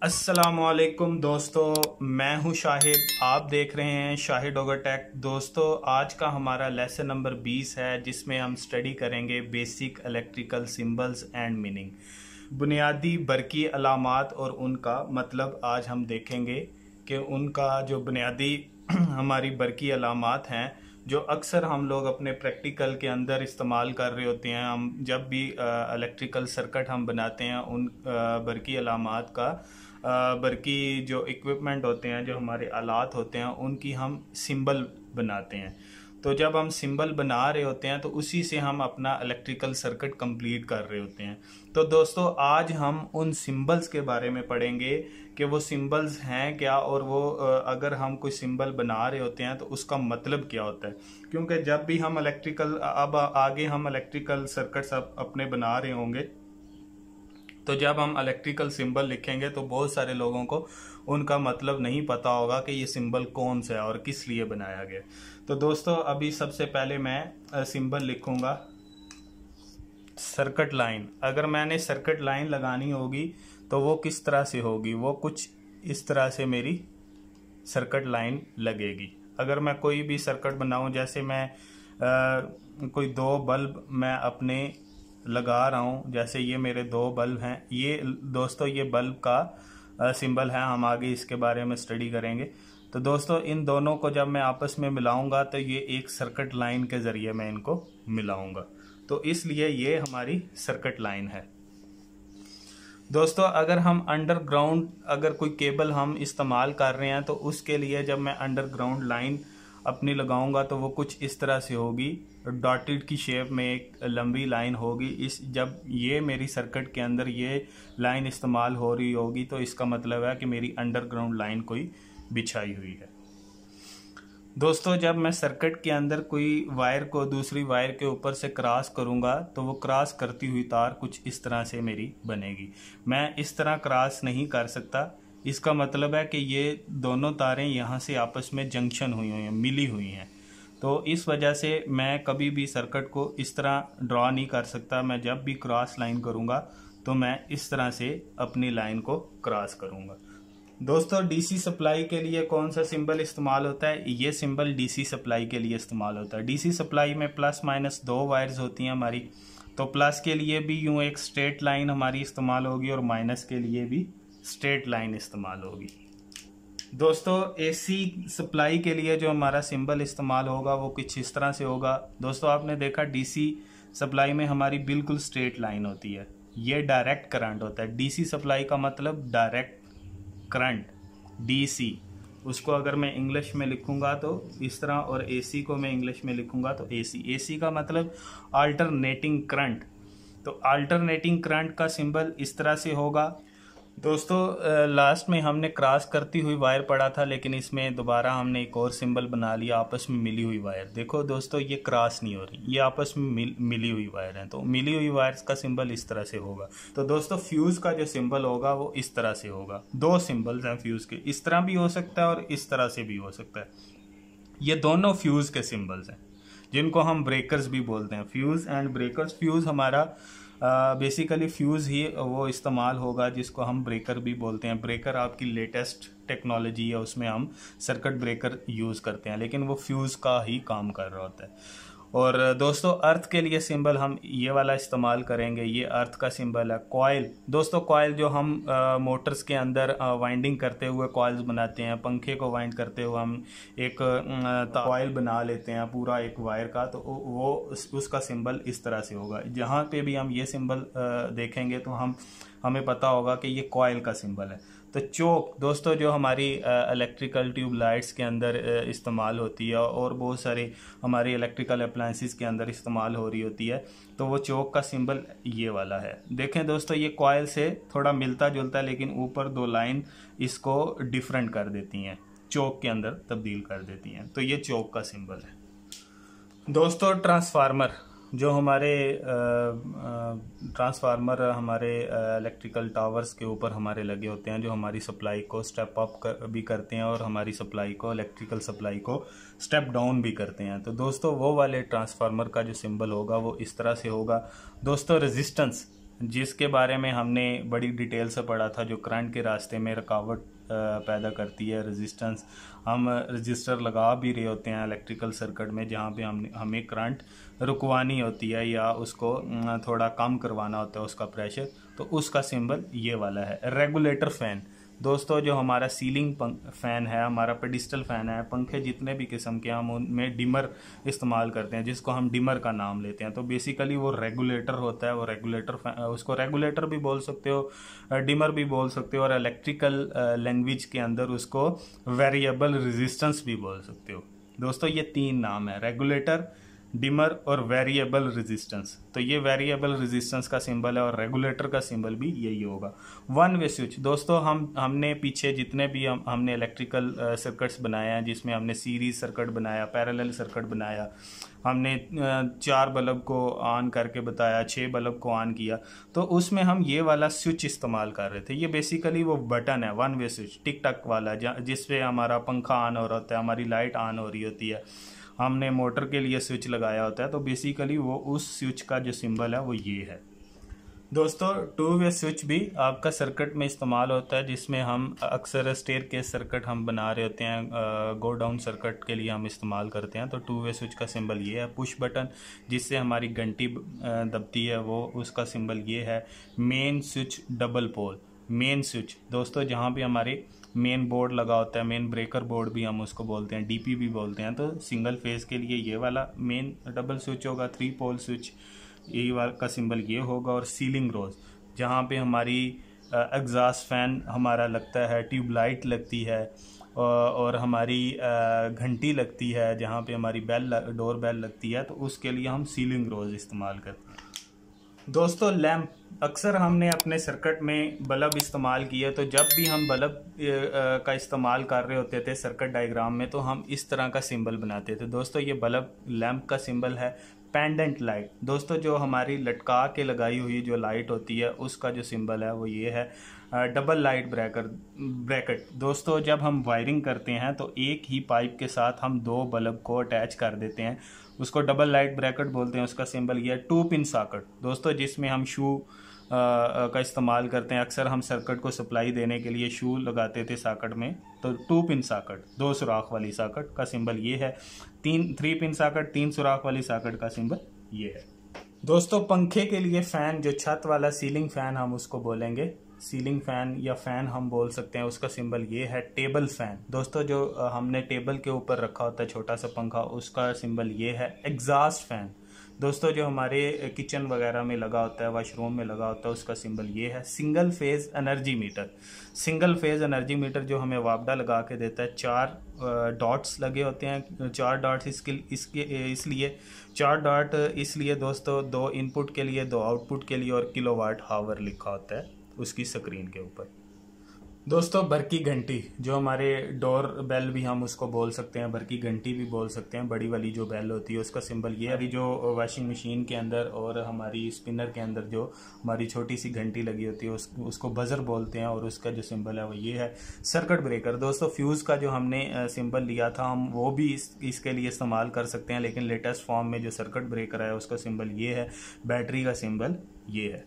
अस्सलामुअलैकुम दोस्तों, मैं हूं शाहिद। आप देख रहे हैं शाहिद ओगर टेक। दोस्तों, आज का हमारा लेसन नंबर 20 है, जिसमें हम स्टडी करेंगे basic electrical symbols and meaning. बुनियादी बरकी अलामात और उनका मतलब आज हम देखेंगे कि उनका जो बुनियादी हमारी बरकी अलामात हैं, जो अक्सर हम लोग अपने प्रैक्टिकल के अंदर इस्तेमाल कर रहे होते हैं। हम जब भी इलेक्ट्रिकल सर्किट हम बनाते हैं, उन बरकी अलामात का बल्कि जो इक्विपमेंट होते हैं, जो हमारे आलात होते हैं, उनकी हम सिंबल बनाते हैं। तो जब हम सिंबल बना रहे होते हैं तो उसी से हम अपना इलेक्ट्रिकल सर्किट कंप्लीट कर रहे होते हैं। तो दोस्तों, आज हम उन सिंबल्स के बारे में पढ़ेंगे कि वो सिंबल्स हैं क्या, और वो अगर हम कोई सिंबल बना रहे होते हैं तो उसका मतलब क्या होता है। क्योंकि जब भी हम अब आगे हम इलेक्ट्रिकल सर्किट्स अपने बना रहे होंगे, तो जब हम इलेक्ट्रिकल सिंबल लिखेंगे तो बहुत सारे लोगों को उनका मतलब नहीं पता होगा कि ये सिंबल कौन सा है और किस लिए बनाया गया। तो दोस्तों, अभी सबसे पहले मैं सिंबल लिखूंगा सर्किट लाइन। अगर मैंने सर्किट लाइन लगानी होगी तो वो किस तरह से होगी, वो कुछ इस तरह से मेरी सर्किट लाइन लगेगी। अगर मैं कोई भी सर्किट बनाऊं, जैसे मैं कोई दो बल्ब मैं अपने लगा रहा हूं, जैसे ये मेरे दो बल्ब हैं। ये दोस्तों, ये बल्ब का सिंबल है। हम आगे इसके बारे में स्टडी करेंगे। तो दोस्तों, इन दोनों को जब मैं आपस में मिलाऊंगा तो ये एक सर्किट लाइन के जरिए मैं इनको मिलाऊंगा, तो इसलिए ये हमारी सर्किट लाइन है। दोस्तों, अगर हम अंडरग्राउंड अगर कोई केबल हम इस्तेमाल कर रहे हैं तो उसके लिए जब मैं अंडरग्राउंड लाइन अपनी लगाऊंगा तो वो कुछ इस तरह से होगी। डॉटेड की शेप में एक लंबी लाइन होगी। जब ये मेरी सर्किट के अंदर ये लाइन इस्तेमाल हो रही होगी तो इसका मतलब है कि मेरी अंडरग्राउंड लाइन कोई बिछाई हुई है। दोस्तों, जब मैं सर्किट के अंदर कोई वायर को दूसरी वायर के ऊपर से क्रॉस करूंगा तो वो क्रॉस करती हुई तार कुछ इस तरह से मेरी बनेगी। मैं इस तरह क्रॉस नहीं कर सकता। इसका मतलब है कि ये दोनों तारें यहाँ से आपस में जंक्शन हुई हुई हैं, मिली हुई हैं। तो इस वजह से मैं कभी भी सर्किट को इस तरह ड्रॉ नहीं कर सकता। मैं जब भी क्रॉस लाइन करूँगा तो मैं इस तरह से अपनी लाइन को क्रॉस करूँगा। दोस्तों, डीसी सप्लाई के लिए कौन सा सिंबल इस्तेमाल होता है? ये सिंबल डीसी सप्लाई के लिए इस्तेमाल होता है। डीसी सप्लाई में प्लस माइनस दो वायर्स होती हैं हमारी, तो प्लस के लिए भी यूं एक स्ट्रेट लाइन हमारी इस्तेमाल होगी और माइनस के लिए भी स्ट्रेट लाइन इस्तेमाल होगी। दोस्तों, एसी सप्लाई के लिए जो हमारा सिंबल इस्तेमाल होगा वो कुछ इस तरह से होगा। दोस्तों, आपने देखा डीसी सप्लाई में हमारी बिल्कुल स्ट्रेट लाइन होती है। ये डायरेक्ट करंट होता है। डीसी सप्लाई का मतलब डायरेक्ट करंट, डीसी। उसको अगर मैं इंग्लिश में लिखूंगा तो इस तरह, और एसी को मैं इंग्लिश में लिखूंगा तो एसी। एसी का मतलब अल्टरनेटिंग करंट। तो अल्टरनेटिंग करंट का सिंबल इस तरह से होगा। दोस्तों, लास्ट में हमने क्रॉस करती हुई वायर पढ़ा था, लेकिन इसमें दोबारा हमने एक और सिंबल बना लिया, आपस में मिली हुई वायर। देखो दोस्तों, ये क्रॉस नहीं हो रही, ये आपस में मिली हुई वायर हैं। तो मिली हुई वायर्स का सिंबल इस तरह से होगा। तो दोस्तों, फ्यूज का जो सिंबल होगा वो इस तरह से होगा। दो सिंबल्स हैं फ्यूज के, इस तरह भी हो सकता है और इस तरह से भी हो सकता है। ये दोनों फ्यूज के सिंबल्स हैं, जिनको हम ब्रेकर्स भी बोलते हैं। Fuse and breakers. फ्यूज हमारा बेसिकली फ्यूज़ ही वो इस्तेमाल होगा जिसको हम ब्रेकर भी बोलते हैं। ब्रेकर आपकी लेटेस्ट टेक्नोलॉजी है, उसमें हम सर्किट ब्रेकर यूज़ करते हैं, लेकिन वो फ्यूज़ का ही काम कर रहा होता है। और दोस्तों, अर्थ के लिए सिंबल हम ये वाला इस्तेमाल करेंगे। ये अर्थ का सिंबल है। कॉइल। दोस्तों, कॉइल जो हम मोटर्स के अंदर वाइंडिंग करते हुए कॉइल्स बनाते हैं, पंखे को वाइंड करते हुए हम एक कॉइल बना लेते हैं पूरा एक वायर का, तो वो उसका सिंबल इस तरह से होगा। जहाँ पे भी हम ये सिंबल देखेंगे तो हमें पता होगा कि ये कॉइल का सिंबल है। तो चोक, दोस्तों, जो हमारी इलेक्ट्रिकल ट्यूब लाइट्स के अंदर इस्तेमाल होती है और बहुत सारे हमारी इलेक्ट्रिकल अप्लायंसेस के अंदर इस्तेमाल हो रही होती है, तो वो चोक का सिंबल ये वाला है। देखें दोस्तों, ये कॉइल से थोड़ा मिलता जुलता है, लेकिन ऊपर दो लाइन इसको डिफरेंट कर देती हैं, चोक के अंदर तब्दील कर देती हैं। तो ये चोक का सिंबल है। दोस्तों, ट्रांसफार्मर, जो हमारे ट्रांसफार्मर हमारे इलेक्ट्रिकल टावर्स के ऊपर हमारे लगे होते हैं, जो हमारी सप्लाई को स्टेप अप भी करते हैं और हमारी सप्लाई को, इलेक्ट्रिकल सप्लाई को स्टेप डाउन भी करते हैं। तो दोस्तों, वो वाले ट्रांसफार्मर का जो सिंबल होगा वो इस तरह से होगा। दोस्तों, रेजिस्टेंस, जिसके बारे में हमने बड़ी डिटेल से पढ़ा था, जो करंट के रास्ते में रुकावट पैदा करती है, रेजिस्टेंस। हम रजिस्टर लगा भी रहे होते हैं इलेक्ट्रिकल सर्किट में, जहाँ पे हमें करंट रुकवानी होती है या उसको थोड़ा कम करवाना होता है उसका प्रेशर, तो उसका सिंबल ये वाला है। रेगुलेटर फ़ैन दोस्तों, जो हमारा सीलिंग फ़ैन है, हमारा पेडिस्टल फ़ैन है, पंखे जितने भी किस्म के हम उनमें डिमर इस्तेमाल करते हैं, जिसको हम डिमर का नाम लेते हैं। तो बेसिकली वो रेगुलेटर होता है, वो रेगुलेटर उसको रेगुलेटर भी बोल सकते हो, डिमर भी बोल सकते हो, और इलेक्ट्रिकल लैंग्वेज के अंदर उसको वेरिएबल रेजिस्टेंस भी बोल सकते हो। दोस्तों ये 3 नाम है, रेगुलेटर, डिमर और वेरिएबल रेजिस्टेंस। तो ये वेरिएबल रेजिस्टेंस का सिंबल है और रेगुलेटर का सिंबल भी यही होगा। वन वे स्विच दोस्तों, हमने पीछे जितने भी हमने इलेक्ट्रिकल सर्किट्स बनाए हैं, जिसमें हमने सीरीज सर्किट बनाया, पैरेलल सर्किट बनाया, हमने 4 बल्ब को ऑन करके बताया, 6 बल्ब को ऑन किया, तो उसमें हम ये वाला स्विच इस्तेमाल कर रहे थे। ये बेसिकली वो बटन है, वन वे स्विच, टिक टक वाला, जिसपे हमारा पंखा ऑन हो रहा होता है, हमारी लाइट ऑन हो रही होती है, हमने मोटर के लिए स्विच लगाया होता है। तो बेसिकली वो उस स्विच का जो सिंबल है वो ये है। दोस्तों 2 वे स्विच भी आपका सर्किट में इस्तेमाल होता है, जिसमें हम अक्सर स्टेयर केस सर्किट हम बना रहे होते हैं, गो डाउन सर्किट के लिए हम इस्तेमाल करते हैं। तो 2 वे स्विच का सिंबल ये है। पुश बटन, जिससे हमारी घंटी दबती है, वो उसका सिंबल ये है। Main switch double pole, main switch दोस्तों जहाँ भी हमारे मेन बोर्ड लगा होता है, मेन ब्रेकर बोर्ड भी हम उसको बोलते हैं, डीपी भी बोलते हैं। तो सिंगल फेज के लिए ये वाला मेन डबल स्विच होगा। 3 पोल स्विच, ये वाला का सिंबल ये होगा। और सीलिंग रोज, जहाँ पे हमारी एग्जॉस्ट फैन हमारा लगता है, ट्यूबलाइट लगती है, और हमारी घंटी लगती है, जहाँ पे हमारी डोर बेल लगती है, तो उसके लिए हम सीलिंग रोज इस्तेमाल करते हैं। दोस्तों लैंप, अक्सर हमने अपने सर्किट में बल्ब इस्तेमाल किया, तो जब भी हम बल्ब का इस्तेमाल कर रहे होते थे सर्किट डायग्राम में, तो हम इस तरह का सिंबल बनाते थे। दोस्तों ये बल्ब लैंप का सिंबल है। पेंडेंट लाइट दोस्तों, जो हमारी लटका के लगाई हुई जो लाइट होती है, उसका जो सिंबल है वो ये है। डबल लाइट ब्रैकेट दोस्तों, जब हम वायरिंग करते हैं तो एक ही पाइप के साथ हम 2 बल्ब को अटैच कर देते हैं, उसको डबल लाइट ब्रैकेट बोलते हैं। उसका सिंबल ये है। 2 पिन सॉकेट दोस्तों, जिसमें हम शू का इस्तेमाल करते हैं। अक्सर हम सर्किट को सप्लाई देने के लिए शू लगाते थे सॉकेट में, तो 2 पिन सॉकेट, 2 सुराख वाली सॉकेट का सिंबल ये है। 3 पिन सॉकेट, 3 सुराख वाली सॉकेट का सिंबल ये है। दोस्तों पंखे के लिए फैन, जो छत वाला सीलिंग फैन हम उसको बोलेंगे, सीलिंग फैन या फैन हम बोल सकते हैं, उसका सिंबल ये है। टेबल फैन दोस्तों, जो हमने टेबल के ऊपर रखा होता है छोटा सा पंखा, उसका सिंबल ये है। एग्जॉस्ट फैन दोस्तों, जो हमारे किचन वगैरह में लगा होता है, वॉशरूम में लगा होता है, उसका सिंबल ये है। Single phase energy meter, single phase energy meter जो हमें वापडा लगा के देता है। 4 डॉट्स लगे होते हैं। 4 डॉट्स इसलिए 4 डॉट इसलिए दोस्तों, 2 इनपुट के लिए, 2 आउटपुट के लिए, और किलोवाट हावर लिखा होता है उसकी स्क्रीन के ऊपर। दोस्तों बरकी घंटी, जो हमारे डोर बेल भी हम उसको बोल सकते हैं, बरकी घंटी भी बोल सकते हैं, बड़ी वाली जो बेल होती है, उसका सिंबल ये है। जो वॉशिंग मशीन के अंदर और हमारी स्पिनर के अंदर जो हमारी छोटी सी घंटी लगी होती है, उसको बजर बोलते हैं, और उसका जो सिंबल है वो ये है। सर्किट ब्रेकर दोस्तों, फ्यूज़ का जो हमने सिंबल लिया था, हम वो भी इसके लिए इस्तेमाल कर सकते हैं, लेकिन लेटेस्ट फॉर्म में जो सर्किट ब्रेकर है उसका सिंबल ये है। बैटरी का सिंबल ये है।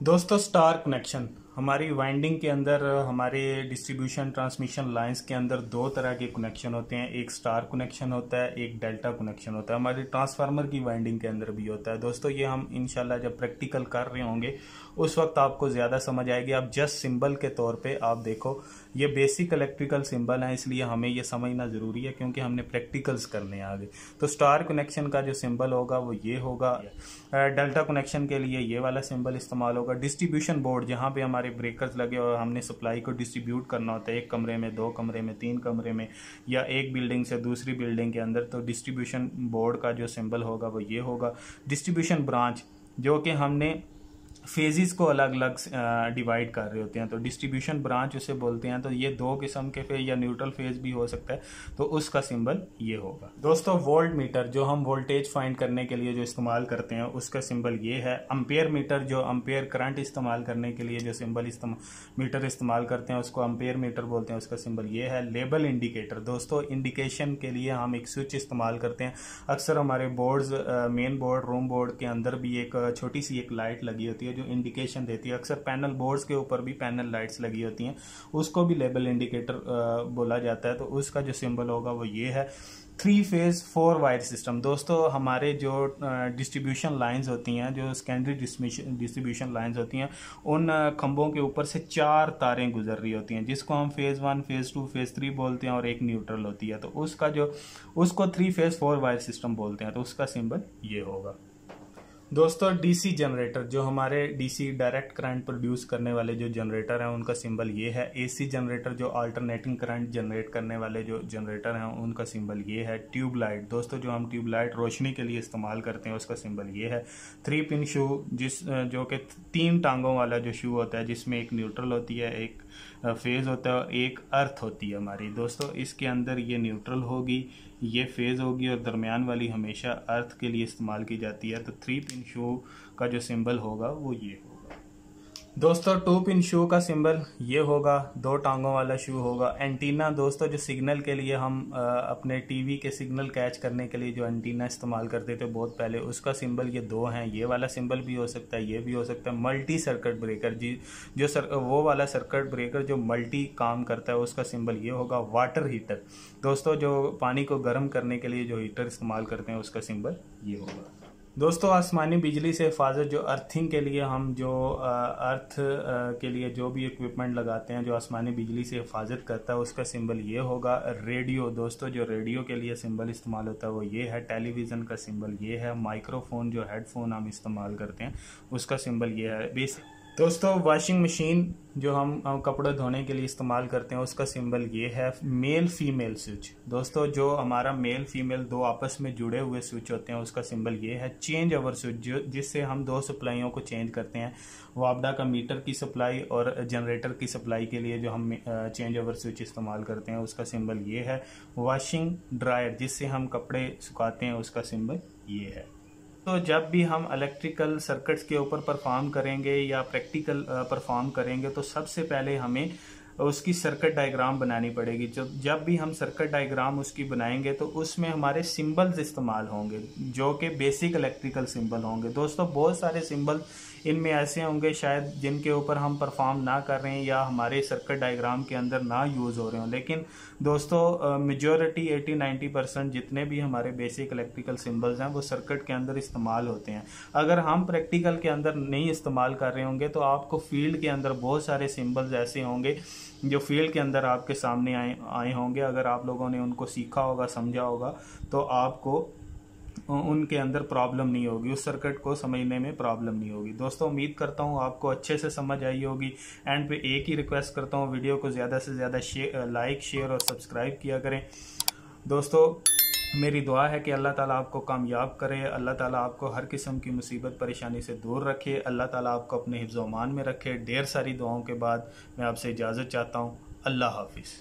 दोस्तों स्टार कनेक्शन, हमारी वाइंडिंग के अंदर, हमारे डिस्ट्रीब्यूशन ट्रांसमिशन लाइंस के अंदर 2 तरह के कनेक्शन होते हैं। एक स्टार कनेक्शन होता है, एक डेल्टा कनेक्शन होता है। हमारी ट्रांसफार्मर की वाइंडिंग के अंदर भी होता है। दोस्तों ये हम इंशाल्लाह जब प्रैक्टिकल कर रहे होंगे उस वक्त आपको ज़्यादा समझ आएगी। आप जस्ट सिंबल के तौर पे आप देखो, ये बेसिक इलेक्ट्रिकल सिंबल है, इसलिए हमें ये समझना ज़रूरी है, क्योंकि हमने प्रैक्टिकल्स करने हैं आगे। तो स्टार कनेक्शन का जो सिंबल होगा वो ये होगा। डेल्टा कनेक्शन के लिए ये वाला सिंबल इस्तेमाल होगा। डिस्ट्रीब्यूशन बोर्ड, जहाँ पे हमारे ब्रेकर्स लगे और हमने सप्लाई को डिस्ट्रीब्यूट करना होता है, 1 कमरे में, 2 कमरे में, 3 कमरे में, या एक बिल्डिंग से दूसरी बिल्डिंग के अंदर, तो डिस्ट्रीब्यूशन बोर्ड का जो सिंबल होगा वो ये होगा। डिस्ट्रीब्यूशन ब्रांच, जो कि हमने फेजेस को अलग अलग डिवाइड कर रहे होते हैं, तो डिस्ट्रीब्यूशन ब्रांच उसे बोलते हैं। तो ये 2 किस्म के फेज या न्यूट्रल फेज भी हो सकता है, तो उसका सिंबल ये होगा। दोस्तों वोल्ट मीटर, जो हम वोल्टेज फाइंड करने के लिए जो इस्तेमाल करते हैं, उसका सिंबल ये है। अम्पेयर मीटर, जो अम्पेयर करंट इस्तेमाल करने के लिए जो सिंबल मीटर इस्तेमाल करते हैं, उसको अम्पेयर मीटर बोलते हैं, उसका सिंबल ये है। लेबल इंडिकेटर दोस्तों, इंडिकेशन के लिए हम एक स्विच इस्तेमाल करते हैं। अक्सर हमारे boards, main board, room board के अंदर भी एक छोटी सी एक लाइट लगी होती है, होती है जो इंडिकेशन देती है। अक्सर पैनल बोर्ड्स के ऊपर भी पैनल लाइट्स लगी होती हैं, उसको भी लेबल इंडिकेटर बोला जाता है। तो उसका जो सिंबल होगा वो ये है। 3 फेज 4 वायर सिस्टम। दोस्तों हमारे जो डिस्ट्रीब्यूशन लाइंस होती हैं, जो सेकेंडरी डिस्ट्रीब्यूशन लाइंस होती हैं, उन खंभों के ऊपर से 4 तारें गुजर रही होती हैं, जिसको हम फेज 1, फेज 2, फेज 3 बोलते हैं, और एक न्यूट्रल होती है। तो उसको 3 फेज 4 वायर सिस्टम बोलते हैं। तो उसका सिंबल ये होगा। दोस्तों डीसी जनरेटर, जो हमारे डीसी डायरेक्ट करंट प्रोड्यूस करने वाले जो जनरेटर हैं, उनका सिंबल ये है। एसी जनरेटर, जो अल्टरनेटिंग करंट जनरेट करने वाले जो जनरेटर हैं, उनका सिंबल ये है। ट्यूबलाइट, दोस्तों जो हम ट्यूबलाइट रोशनी के लिए इस्तेमाल करते हैं, उसका सिंबल ये है। 3 पिन शू, जो कि 3 टांगों वाला जो शू होता है, जिसमें एक न्यूट्रल होती है, एक फेज होता है और एक अर्थ होती है हमारी। दोस्तों इसके अंदर ये न्यूट्रल होगी, ये फेज होगी, और दरमियान वाली हमेशा अर्थ के लिए इस्तेमाल की जाती है। तो 3 पिन शू का जो सिंबल होगा वो ये होगा। दोस्तों 2 पिन शू का सिंबल ये होगा, 2 टांगों वाला शू होगा। एंटीना, दोस्तों जो सिग्नल के लिए हम अपने टीवी के सिग्नल कैच करने के लिए जो एंटीना इस्तेमाल करते थे बहुत पहले, उसका सिंबल ये 2 हैं। ये वाला सिंबल भी हो सकता है, ये भी हो सकता है। मल्टी सर्किट ब्रेकर, वो वाला सर्किट ब्रेकर जो मल्टी काम करता है, उसका सिंबल ये होगा। वाटर हीटर, दोस्तों जो पानी को गर्म करने के लिए जो हीटर इस्तेमाल करते हैं, उसका सिंबल ये होगा। दोस्तों आसमानी बिजली से हिफाजत, जो अर्थिंग के लिए हम जो अर्थ के लिए जो भी इक्विपमेंट लगाते हैं, जो आसमानी बिजली से हिफाजत करता है, उसका सिंबल ये होगा। रेडियो, दोस्तों जो रेडियो के लिए सिंबल इस्तेमाल होता है वो ये है। टेलीविज़न का सिंबल ये है। माइक्रोफोन, जो हेडफोन हम इस्तेमाल करते हैं, उसका सिंबल ये है। बेसिक दोस्तों वॉशिंग मशीन, जो हम कपड़े धोने के लिए इस्तेमाल करते हैं, उसका सिंबल ये है। मेल फीमेल स्विच, दोस्तों जो हमारा मेल फीमेल 2 आपस में जुड़े हुए स्विच होते हैं, उसका सिंबल ये है। चेंज ओवर स्विच, जिससे हम 2 सप्लाइयों को चेंज करते हैं। वापडा का मीटर की सप्लाई और जनरेटर की सप्लाई के लिए जो हम चेंज ओवर स्विच इस्तेमाल करते हैं, उसका सिंबल ये है। वॉशिंग ड्रायर, जिससे हम कपड़े सुखाते हैं, उसका सिंबल ये है। तो जब भी हम इलेक्ट्रिकल सर्किट्स के ऊपर परफॉर्म करेंगे या प्रैक्टिकल परफॉर्म करेंगे, तो सबसे पहले हमें उसकी सर्किट डायग्राम बनानी पड़ेगी। जब भी हम सर्किट डायग्राम उसकी बनाएंगे, तो उसमें हमारे सिंबल्स इस्तेमाल होंगे, जो कि बेसिक इलेक्ट्रिकल सिंबल होंगे। दोस्तों बहुत सारे सिंबल इनमें ऐसे होंगे शायद जिनके ऊपर हम परफॉर्म ना कर रहे हैं या हमारे सर्किट डायग्राम के अंदर ना यूज़ हो रहे हों, लेकिन दोस्तों मेजॉरिटी 80-90% जितने भी हमारे बेसिक इलेक्ट्रिकल सिंबल्स हैं, वो सर्किट के अंदर इस्तेमाल होते हैं। अगर हम प्रैक्टिकल के अंदर नहीं इस्तेमाल कर रहे होंगे, तो आपको फील्ड के अंदर बहुत सारे सिंबल्स ऐसे होंगे जो फील्ड के अंदर आपके सामने आए होंगे। अगर आप लोगों ने उनको सीखा होगा, समझा होगा, तो आपको उनके अंदर प्रॉब्लम नहीं होगी, उस सर्किट को समझने में प्रॉब्लम नहीं होगी। दोस्तों उम्मीद करता हूँ आपको अच्छे से समझ आई होगी। एंड पे एक ही रिक्वेस्ट करता हूँ, वीडियो को ज़्यादा से ज़्यादा लाइक, शेयर और सब्सक्राइब किया करें। दोस्तों मेरी दुआ है कि अल्लाह ताला आपको कामयाब करे, अल्लाह ताला आपको हर किस्म की मुसीबत परेशानी से दूर रखे, अल्लाह ताला आपको अपने हिफ्ज़-ओ-अमान में रखे। ढेर सारी दुआओं के बाद मैं आपसे इजाज़त चाहता हूँ। अल्लाह हाफिज़।